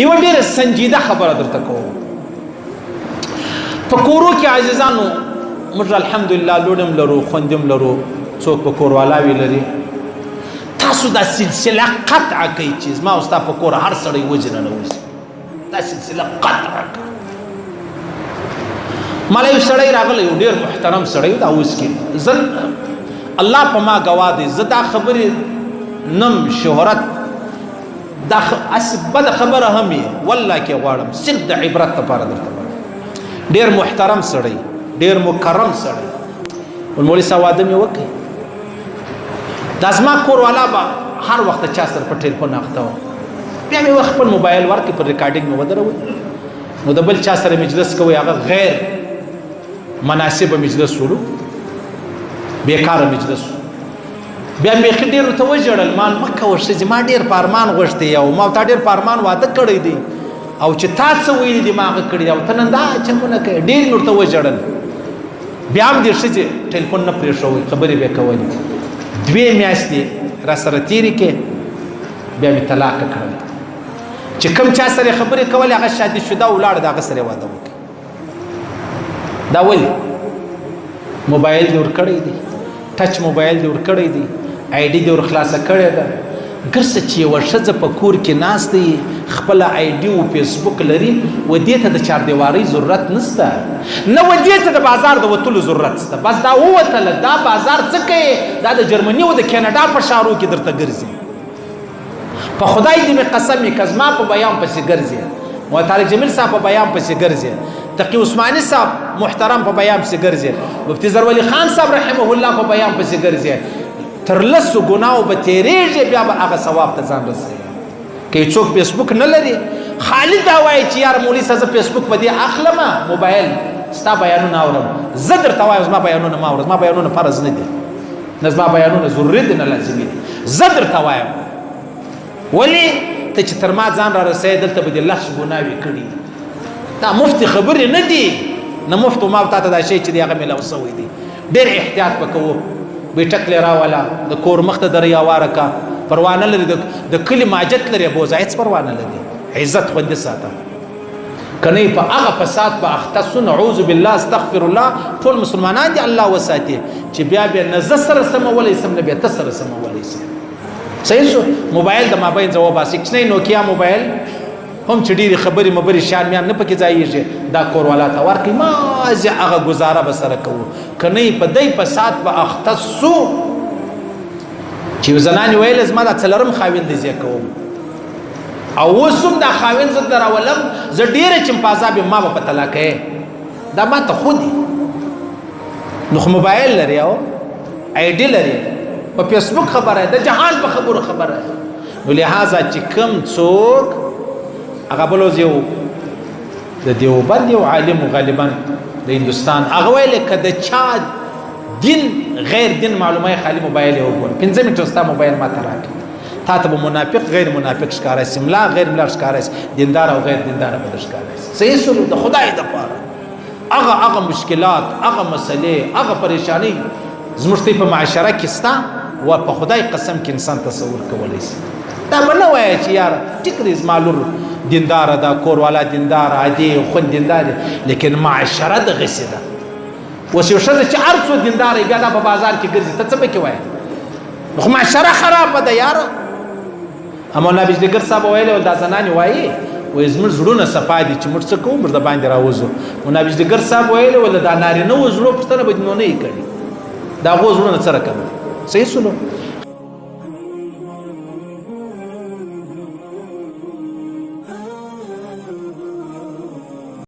یو ډېره سنجیده خبره درته کوم. په کورو کې عزیزانو موږ الحمدلله لوڼم لرو، خوندم لرو، څوک په کور والاوي لري. تاسو دا سلسله قطع کوي چې زما او ستا په کور هر سړی وجه ننوځي. دا سلسله قطع کوي. مالا یو سړی راغلی، یو ډېر محترم سړی دا اوس کې زه الله په ما ګواه دی، زه دا خبرې نم شهرت دا بد خبره هم یې والله کې غواړم صرف د عبرت لپاره درته وایم. ډېر محترم سړی، ډېر مکرم سړی. مولوي صاحب واده مې وکړ. دا زما کور والا به هر وخت چا سره په ټلیفون اخته و. بیا مې خپل موبایل ورکړ، په ریکارډینګ مې ودروي. نو د بل چا سره مجلس کوي، هغه غیر مناسبه مجلس وړو، بیکاره مجلس. بیا مې ښه ډېر ورته وژړل، ما مه کوه ښځې، ما ډېر په ارمان غوښتی او ما تا ډېر په ارمان واده کړی دی او چې تا څه ویلي دي ما هغه کړي دي او ته نن دا چمونه کوې. ډېر مې ورته وژړل. بیا هم دې ښځې ټلیفون نه پرېښوئ، خبرې به یې کولې. 2 میاشتې را سره تېرې کړې، بیا مې طلاقه کړل. چې کوم چا سره یې خبرې کولې هغه شادي شده ولاړ، د هغه سره یې واده وکړي. دا ولې؟ موبایل دې ورکړی دی، ټچ موبایل دې ورکړی دی، آی ډي دې ورخلاصه کړې ده. ګرڅه چې یوه ښځه په کور کې ناسته وي، خپله آی ډي و فیسبوک لري، و دې ته د چاردیوارۍ ضرورت نشته، نه و دې ته د بازار د وتلو ضرورت شته. بس دا ووتله، دا بازار څه کوي؟ دا د جرمني او د کینیډا په ښارو کې درته ګرځي. په خدای دې مې قسم وي که زما په بیان پسې ګرځي، و طارق جمیل صاحب په بیان پسې ګرځي، تقي عثماني صاحب محترم په بیان پسې ګرځي، مفتي زرولی خان صاحب رحمه الله په بیان پسې ګرځي، تر لسو ګناو به تیریږي، بیا به هغه ثواب ته ځان رسوي. که څوک فیسبوک نه لري، خالي دا وایي چې یار مولوي صاحب زه فیسبوک په دې اخلمه، موبایل ستا بیانونه اورم. زه درته وایم زما بیانونه مه اوره، زما بیانونه فرض نه دي، نه زما بیانونه ضروري دي نه لازمي دي. زه درته وایم ولې ته چې تر ما ځان را رسوې دلته به دې لس ګناوې کړي. دا مفتي خبرې نه دي، نه مفتو ما تا ته دا شی چې دی هغه میلاو سوی دی. ډېر احتیاط به کوو. بیټک لري راولا، د کور مخ ته دریا وارکا، پروا نه لري، د کلي ماجت لري، بوزه هیڅ پروا نه لري. عزت خوندي ساته. کنه په هغه فساد به اختص، نعوذ بالله، استغفر الله. ټول مسلمانان دي الله وساتي چې بیا نه زه سره سمولی سم، نه بیا ته سره سمولی سم. صحیح شو. موبایل د مابین ځواب باسي، کښنی نوکیا موبایل هم چې ډېرې خبرې مبرې شان میان نه پکې ځایېږي، دا کور والا ته ورکړي، مازې هغه ګزاره به سره کوو. که نه په دی فساد به اخته سو چې یو زنانې ویل زما دا څلرم خاوند دی زه کوم، او اوس هم دا خاوند زه ته راولم، زه ډېره چمپازه بیم، ما به په طلاقه دا ما ته خو دي. نو خو موبایل لري او آی ډي لري، په فیسبوک خبره ده، د جهان په خبرو خبره ده. نو لحاظه چې کوم څوک هغه بلوز یو د دیوبند یو عالم غالبا د هندوستان، هغه ویل که د چا دین غیر دین معلومه خالی موبایل یې وګوره، 5 منټه ستا موبایل ما ته راکړه، تا ته به منافق غیر منافق ښکاره شي، ملا غیر ملا ښکاره شي، دیندار او غیر دیندار به در ښکاره شي. صحیح سلوک د خدای دپاره. هغه مشکلات، هغه مسلې، هغه پریشانی زموږ په معاشره کې شته، و په خدای قسم کې انسان تصور کولی شي. دا به نه وایه چې یار ټیک دی زما لور دینداره ده، کور والا دینداره، عادي خوند دیندار دی، لیکن معاشره دغسې ده. اوس یو ښځه چې هر څو دینداره بیا دا په بازار کې ګرځي، ته څه پکې وایې؟ خو معاشره خرابه ده یاره. مولانا بجلیګر صاحب ویلی دا زنانې وایي وایي زموږ زړونه صفا دي چې موږ څه کوو موږ د باندې راوځو. مولانا بجلیګر صاحب ویلی وایي دا نارینه و زړو پوښتنه به دې نو نه یې کړي، د هغو زړونه څه رقم دي. صحیح سلو.